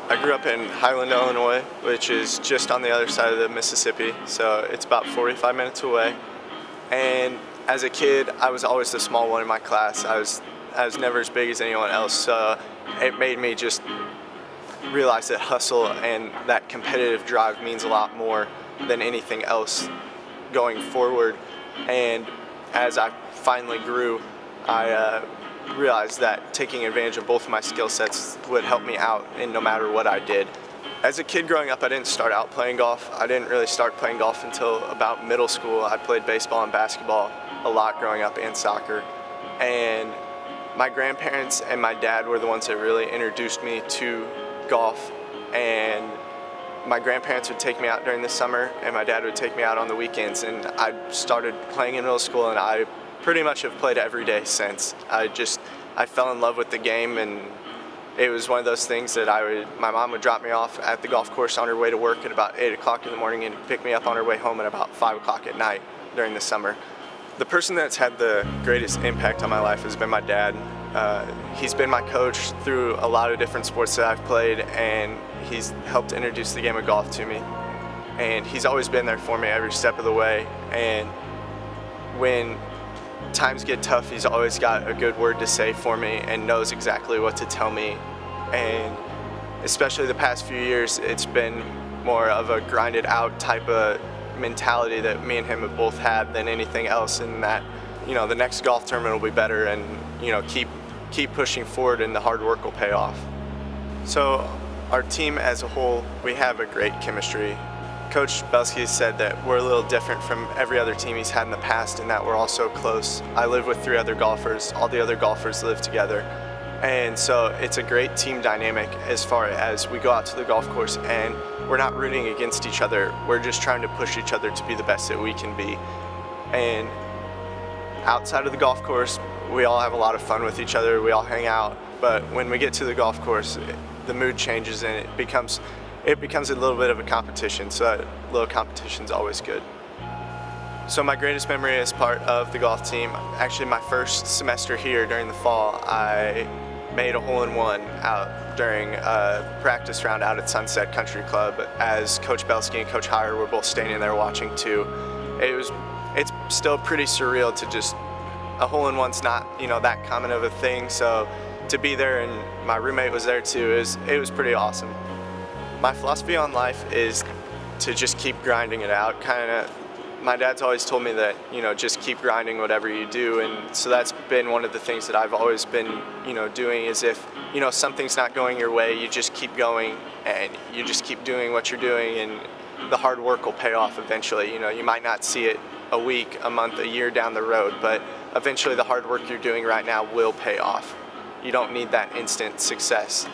I grew up in Highland, Illinois, which is just on the other side of the Mississippi, so it's about 45 minutes away. And as a kid, I was always the small one in my class. I was never as big as anyone else, so it made me just realize that hustle and that competitive drive means a lot more than anything else going forward. And as I finally grew, I realized that taking advantage of both of my skill sets would help me out in no matter what I did. As a kid growing up, I didn't start out playing golf. I didn't really start playing golf until about middle school. I played baseball and basketball a lot growing up, and soccer. And my grandparents and my dad were the ones that really introduced me to golf. And my grandparents would take me out during the summer, and my dad would take me out on the weekends. And I started playing in middle school, and I pretty much have played every day since. I fell in love with the game, and it was one of those things that my mom would drop me off at the golf course on her way to work at about 8 o'clock in the morning and pick me up on her way home at about 5 o'clock at night during the summer. The person that's had the greatest impact on my life has been my dad. He's been my coach through a lot of different sports that I've played, and he's helped introduce the game of golf to me. And he's always been there for me every step of the way. And when times get tough, he's always got a good word to say for me and knows exactly what to tell me. And especially the past few years, it's been more of a grinded out type of mentality that me and him have both had than anything else, in that, the next golf tournament will be better, and keep pushing forward, and the hard work will pay off. So our team as a whole, we have a great chemistry. Coach Belsky said that we're a little different from every other team he's had in the past, in that we're all so close. I live with 3 other golfers. All the other golfers live together. And so it's a great team dynamic as far as we go out to the golf course and we're not rooting against each other. We're just trying to push each other to be the best that we can be. And outside of the golf course, we all have a lot of fun with each other. We all hang out. But when we get to the golf course, the mood changes, and it becomes a little bit of a competition, so a little competition's always good. So my greatest memory as part of the golf team, actually my first semester here during the fall, I made a hole-in-one out during a practice round out at Sunset Country Club, as Coach Belsky and Coach Heyer were both standing there watching too. It's still pretty surreal to just, a hole-in-one's not, that common of a thing, so to be there, and my roommate was there too, it was pretty awesome. My philosophy on life is to just keep grinding it out. My dad's always told me that, just keep grinding whatever you do, and so that's been one of the things that I've always been, doing, is if, something's not going your way, you just keep going, and you just keep doing what you're doing, and the hard work will pay off eventually. You might not see it a week, a month, a year down the road, but eventually the hard work you're doing right now will pay off. You don't need that instant success.